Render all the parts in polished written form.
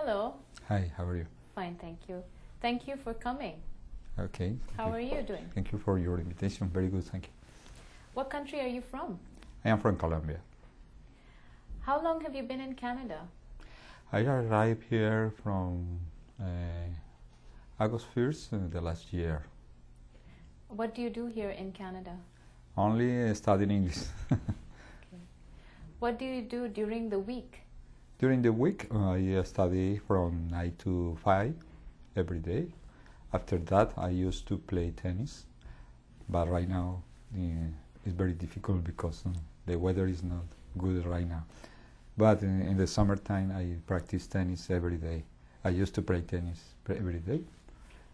Hello. Hi, how are you? Fine, thank you. Thank you for coming. Okay. How are you doing? Thank you for your invitation. Very good, thank you. What country are you from? I am from Colombia. How long have you been in Canada? I arrived here from August 1st the last year. What do you do here in Canada? Only studying English. What do you do during the week? During the week, I study from 9 to 5 every day. After that, I used to play tennis, but right now it's very difficult because the weather is not good right now. But in the summertime, I practice tennis every day. I used to play tennis every day.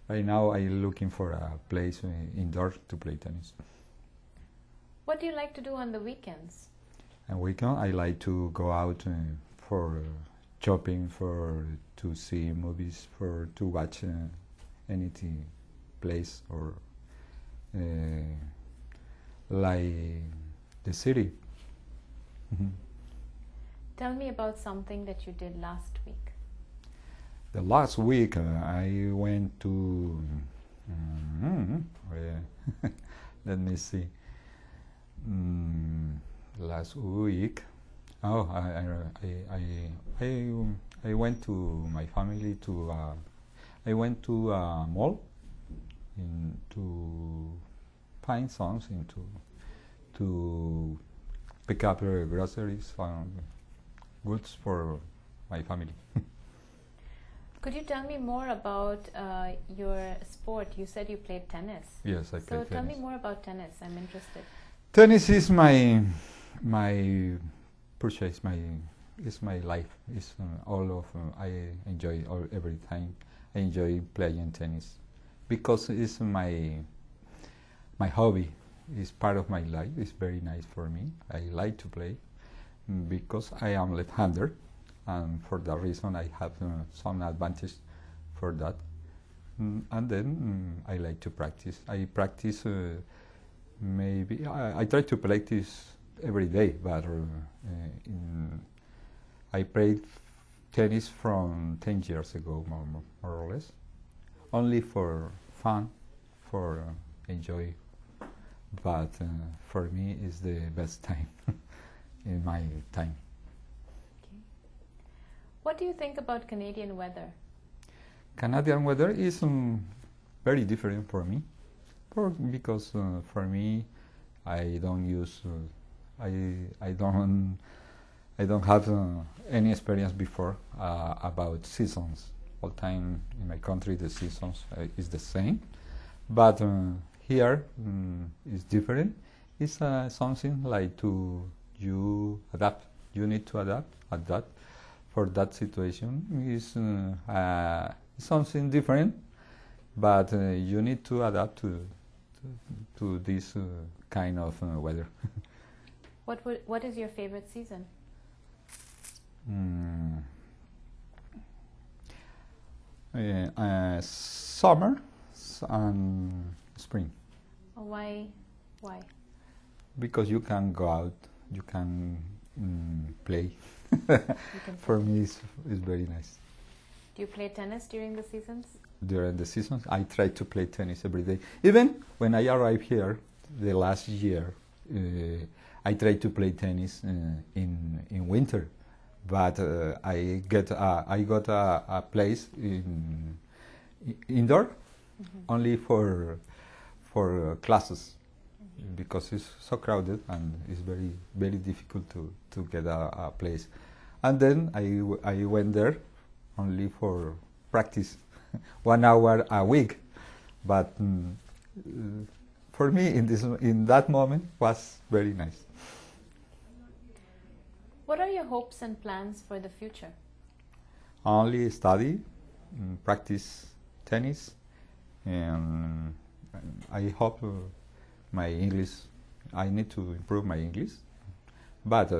Right now, I'm looking for a place indoors to play tennis. What do you like to do on the weekends? And weekend, I like to go out for shopping, to see movies, to watch anything place or like the city. Tell me about something that you did last week. The last week I went to let me see. Last week, I went to my family to I went to a mall to find something to pick up groceries and goods for my family. Could you tell me more about your sport? You said you played tennis. Yes, I play tennis. So tell me more about tennis. I'm interested. Tennis is my purchase. It's my life. It's all of I enjoy every time. I enjoy playing tennis because it's my hobby. It's part of my life. It's very nice for me. I like to play because I am left-hander, and for that reason I have some advantage for that. And then I like to practice. I practice. Maybe I try to practice every day, but I played tennis from 10 years ago, more or less, only for fun, for enjoy. But for me, it's the best time in my time. Okay. What do you think about Canadian weather? Canadian weather is very different for me. Because for me, I don't use, I don't have any experience before about seasons. All time in my country, the seasons is the same, but here is different. It's something like you adapt. You need to adapt for that situation. Is something different, but you need to adapt to this kind of weather. What is your favorite season? Summer and spring. Why? Why? Because you can go out, you can play. For me, it's very nice. Do you play tennis during the seasons? During the seasons, I try to play tennis every day. Even when I arrived here, the last year, I tried to play tennis in winter, but I got a place indoor only for classes because it's so crowded and it's very difficult to get a place. And then I went there only for practice. 1 hour a week, but for me in that moment was very nice. What are your hopes and plans for the future? Only study, practice tennis, and I hope my English. I need to improve my English, but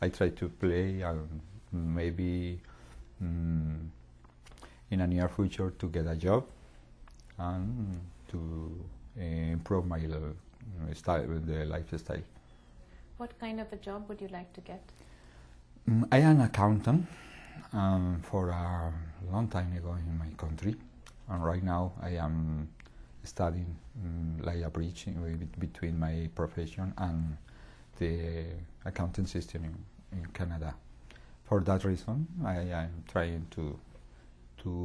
I try to play and maybe. In a near future to get a job and to improve my style, the lifestyle. What kind of a job would you like to get? I am an accountant for a long time ago in my country, and right now I am studying like a bridge between my profession and the accounting system in Canada. For that reason, I am trying to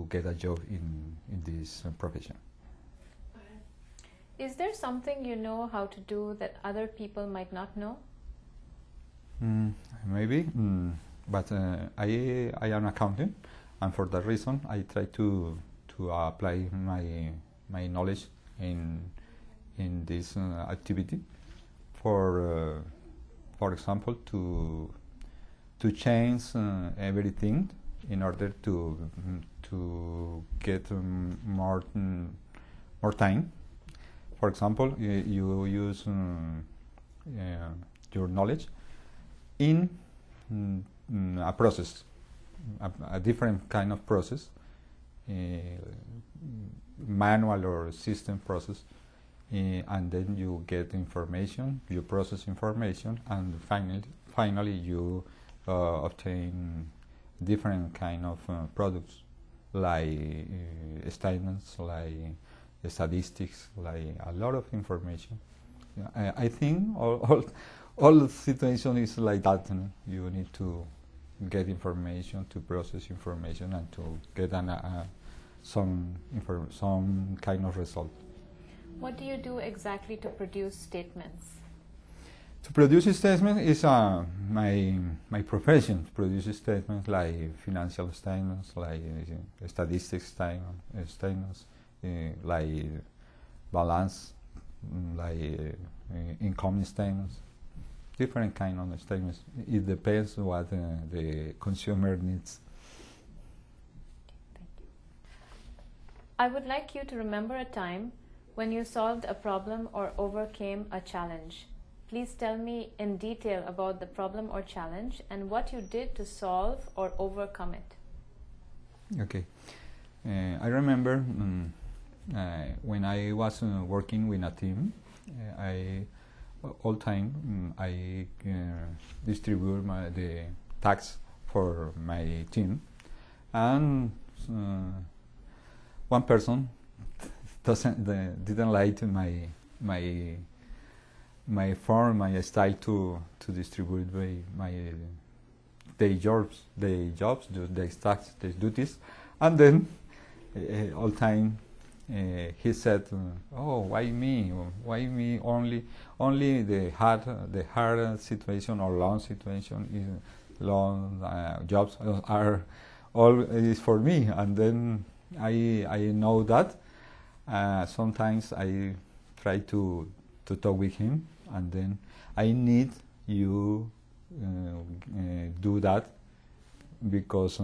get a job in this profession. Is there something you know how to do that other people might not know? Maybe, but I am accountant, and for that reason, I try to apply my knowledge in this activity. For example, to change everything in order to get more time. For example, you use your knowledge in a process, a different kind of process, manual or system process, and then you get information, you process information, and finally you obtain different kind of products, like statements, like statistics, like a lot of information. I think all situation is like that. You need to get information, to process information, and to get some kind of result. What do you do exactly to produce statements? To produce a statement is my profession. To produce statements like financial statements, like statistics statements, like balance, like income statements, different kind of statements. It depends what the consumer needs. Thank you. I would like you to remember a time when you solved a problem or overcame a challenge. Please tell me in detail about the problem or challenge and what you did to solve or overcome it. Okay. I remember when I was working with a team, all time I distribute the tasks for my team, and one person didn't like my form, my style to distribute the jobs, the tasks, the duties, and then all time he said, "Oh, why me? Why me? Only the hard situation or long situation is long jobs are all is for me." And then I know that sometimes I try to talk with him, and then I need you do that because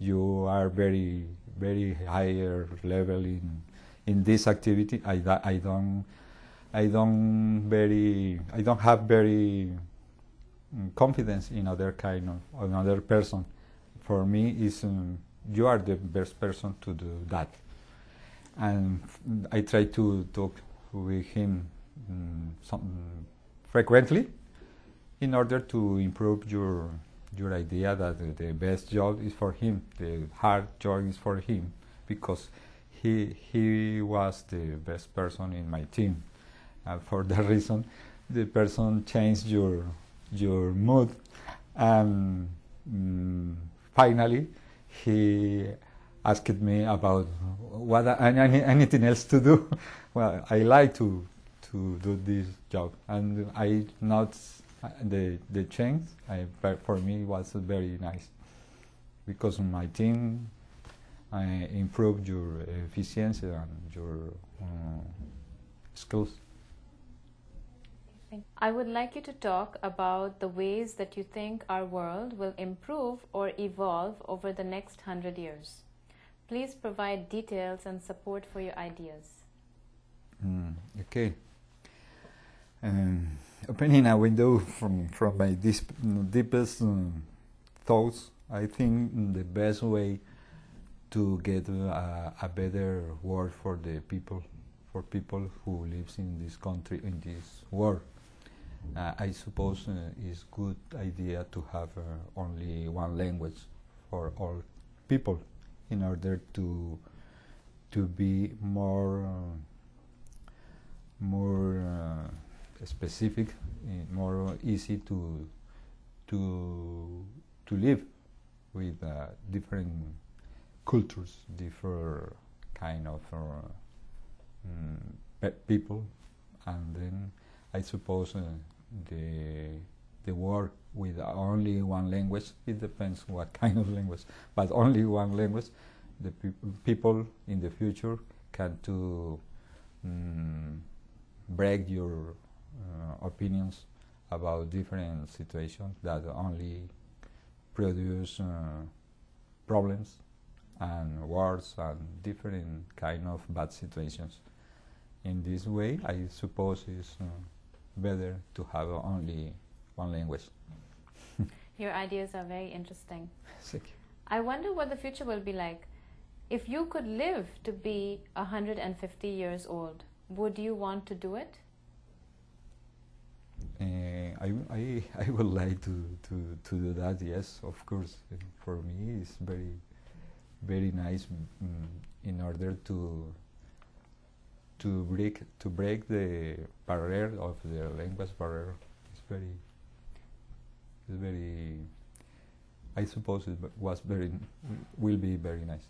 you are very higher level in this activity. I don't have very confidence in other kind of another person. For me, is you are the best person to do that, and I try to talk with him frequently in order to improve your idea that the best job is for him, the hard job is for him, because he was the best person in my team. For that reason, the person changed your mood, and finally he asked me about what anything else to do. Well, I like to do this job, and I not the change. For me was very nice because my team improved your efficiency and your skills. I would like you to talk about the ways that you think our world will improve or evolve over the next 100 years. Please provide details and support for your ideas. Okay. Opening a window from my deepest thoughts, I think the best way to get a better world for the people, for people who lives in this country, in this world. I suppose it's good idea to have only one language for all people in order to be more specific, more easy to live with different cultures, different kind of people, and then I suppose the work with only one language, it depends what kind of language, but only one language, the people in the future can to break your opinions about different situations that only produce problems and wars and different kind of bad situations. In this way, I suppose it's better to have only one language. Your ideas are very interesting. Thank you. I wonder what the future will be like. If you could live to be 150 years old, would you want to do it? I would like to do that. Yes, of course. For me, it's very nice in order to break the barrier of the language barrier. It's very. I suppose it will be very nice.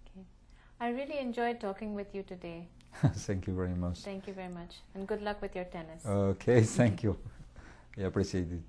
Okay. I really enjoyed talking with you today. Thank you very much. Thank you very much, and good luck with your tennis. Okay, thank you. I appreciate it.